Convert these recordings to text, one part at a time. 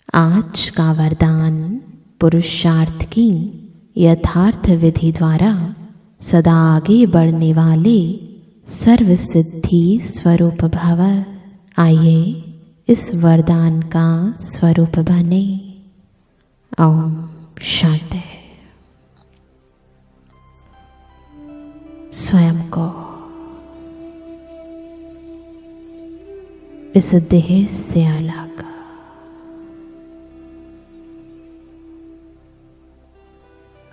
आज का वरदान पुरुषार्थ की यथार्थ विधि द्वारा सदा आगे बढ़ने वाले सर्व सिद्धि स्वरूप भव। आइए इस वरदान का स्वरूप बने। ओम शांति। स्वयं को इस देह से अलग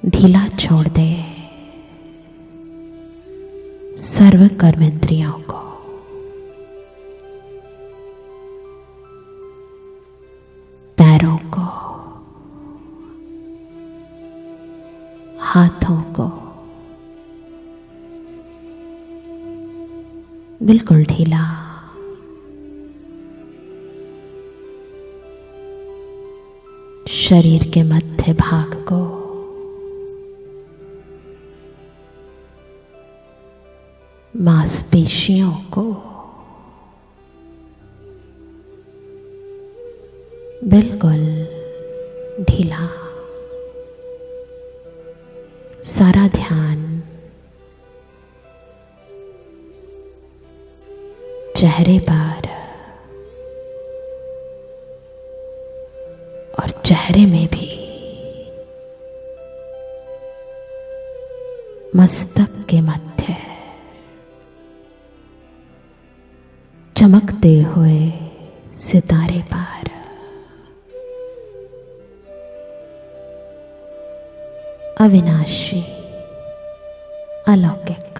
ढीला छोड़ दे। सर्व कर्मेंद्रियों को पैरों को हाथों को बिल्कुल ढीला। शरीर के मध्य भाग को मांसपेशियों को बिल्कुल ढीला। सारा ध्यान चेहरे पर और चेहरे में भी मस्तक के मध्य चमकते हुए सितारे पर अविनाशी अलौकिक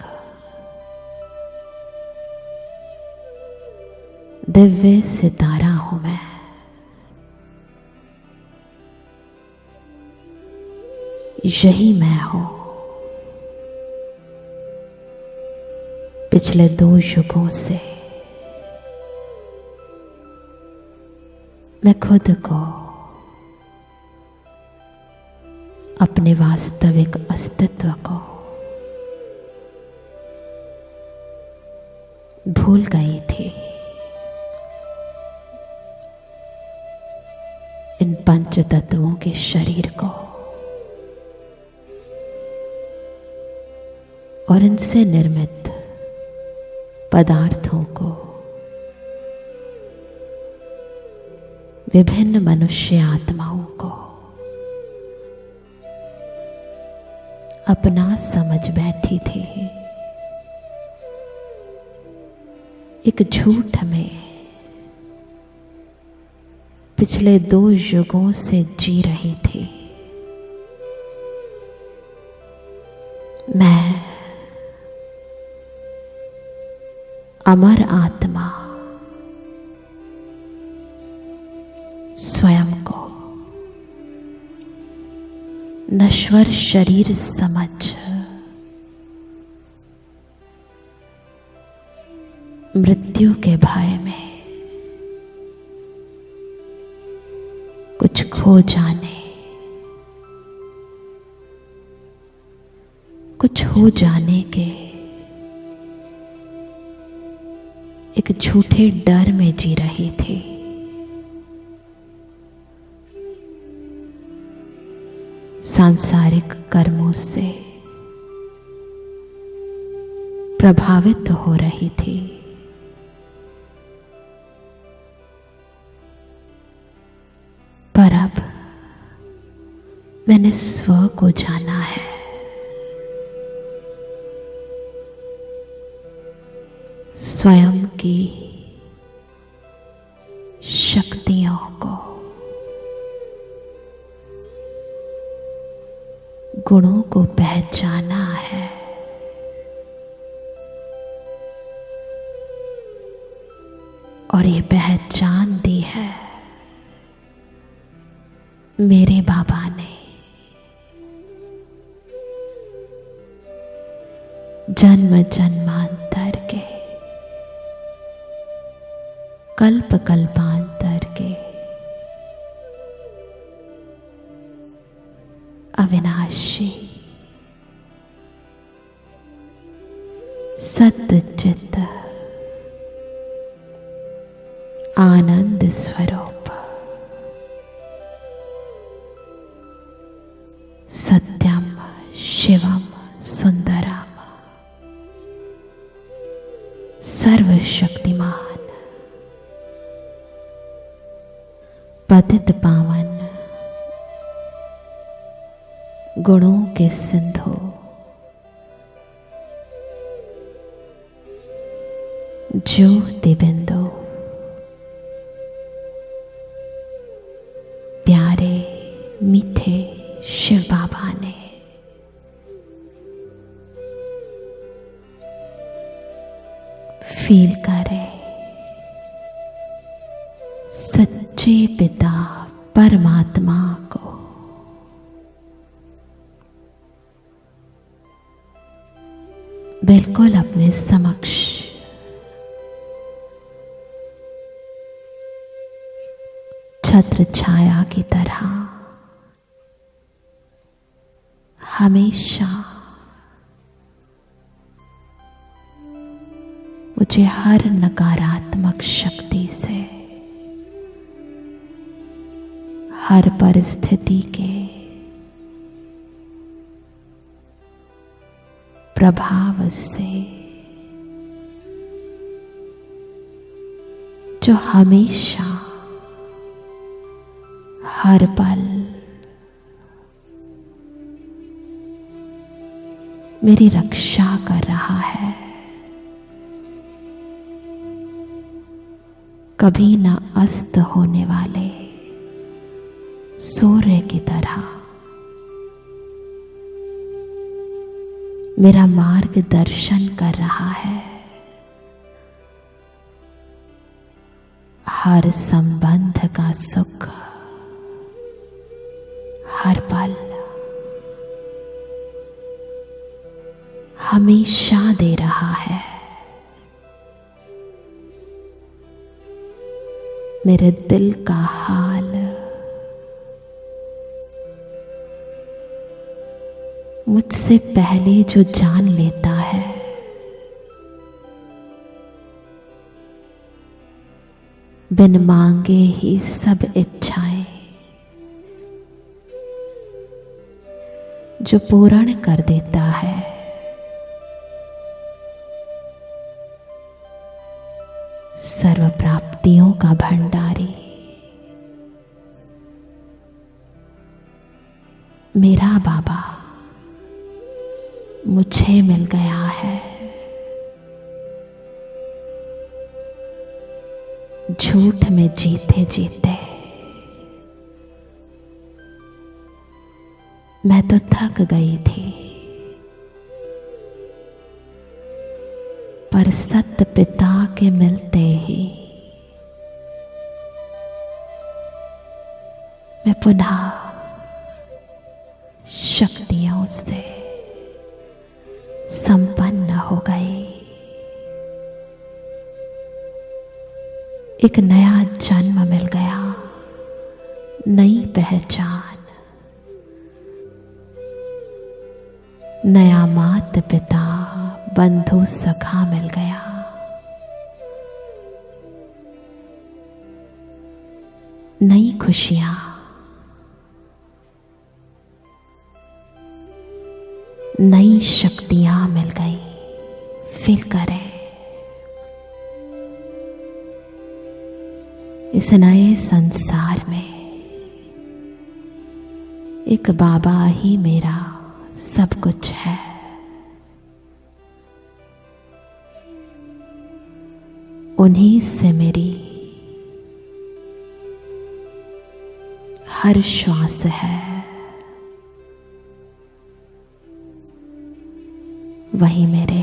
दिव्य सितारा हूं मैं। यही मैं हूं। पिछले 2 युगों से मैं खुद को अपने वास्तविक अस्तित्व को भूल गई थी। इन 5 तत्वों के शरीर को और इनसे निर्मित पदार्थों को, विभिन्न मनुष्य आत्माओं को अपना समझ बैठी थी। एक झूठ में पिछले 2 युगों से जी रही थी। मैं अमर आत्मा स्वयं को नश्वर शरीर समझ मृत्यु के भय में कुछ खो जाने, कुछ हो जाने के एक झूठे डर में जी रही थी। सांसारिक कर्मों से प्रभावित हो रही थी। पर अब मैंने स्व को जाना है। स्वयं की शक्तियों को, गुणों को पहचाना है। और ये पहचान दी है मेरे बाबा ने। जन्म जन्मांतर के, कल्प कल्पांतर के अविनाशी सत्य चित्त आनंद स्वरूप सत्यम शिवम सुंदरम सर्वशक्तिमान पतित पावन गुणों के सिंधु ज्योति बिंदु प्यारे मीठे शिव बाबा ने फील करे सच्चे पिता परमात्मा को बिल्कुल अपने समक्ष छत्र छाया की तरह हमेशा मुझे हर नकारात्मक शक्ति से, हर परिस्थिति के प्रभाव से जो हमेशा हर पल मेरी रक्षा कर रहा है, कभी न अस्त होने वाले सूर्य की तरह मेरा मार्गदर्शन कर रहा है। हर संबंध का सुख हर पल हमेशा दे रहा है। मेरे दिल का हाल मुझसे पहले जो जान लेता है, बिन मांगे ही सब इच्छाएं जो पूर्ण कर देता है। सर्व प्राप्तियों का भंडारी मेरा बाबा मुझे मिल गया है। झूठ में जीते जीते मैं तो थक गई थी, पर सत्य पिता के मिलते ही मैं पुनः शक्तियों से संपन्न हो गई। एक नया जन्म मिल गया, नई पहचान, नया माता पिता बंधु सखा मिल गया। नई खुशियां, नई शक्तियां मिल गई। फील करें इस नए संसार में एक बाबा ही मेरा सब कुछ है। उन्हीं से मेरी हर श्वास है, वही मेरे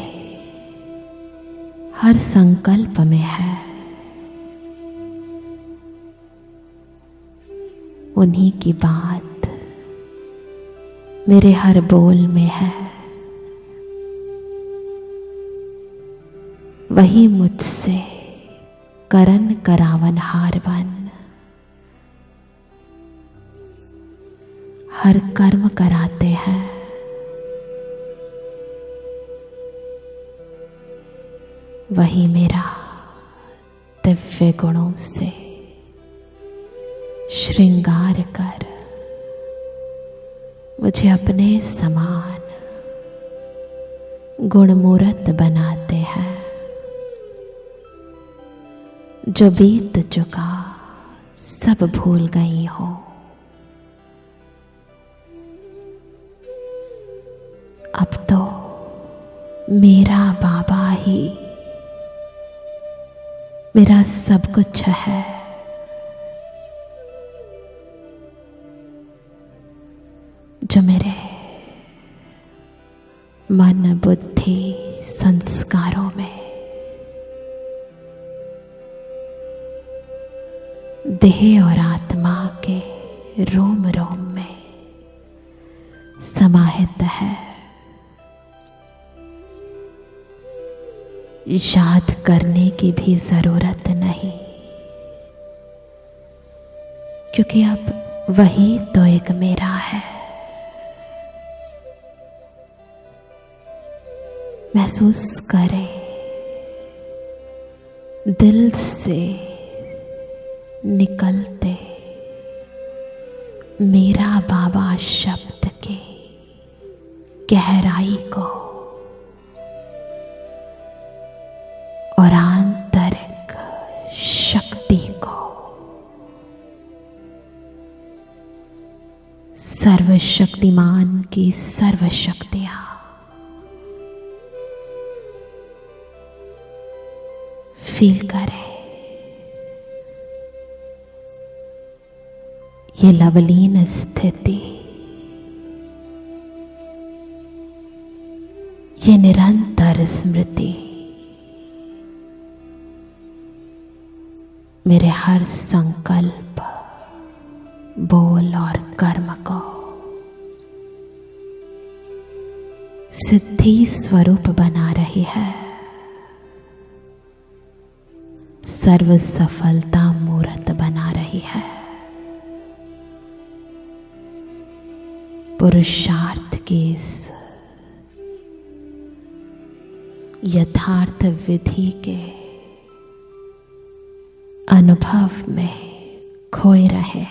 हर संकल्प में है। उन्हीं की बात मेरे हर बोल में है। वही मुझसे करन करावन हार बन हर कर्म कराते हैं। वही मेरा दिव्य गुणों से श्रृंगार कर मुझे अपने समान गुणमूर्त बनाते हैं। जो बीत चुका सब भूल गई हो, अब तो मेरा बाबा ही मेरा सब कुछ है। जो मेरे मन बुद्धि संस्कारों में देह और आत्मा के रोम रोम में समाहित है। याद करने की भी जरूरत नहीं, क्योंकि अब वही तो एक मेरा है। महसूस करें, दिल से निकलते मेरा बाबा शब्द के गहराई को और आंतरिक शक्ति को। सर्वशक्तिमान की सर्वशक्तियां फील करें। ये लवलीन स्थिति, ये निरंतर स्मृति मेरे हर संकल्प, बोल और कर्म को सिद्धि स्वरूप बना रही है। सर्व सफलता मूर्त बना रही है। पुरुषार्थ की इस यथार्थ विधि के अनुभव में खोए रहे।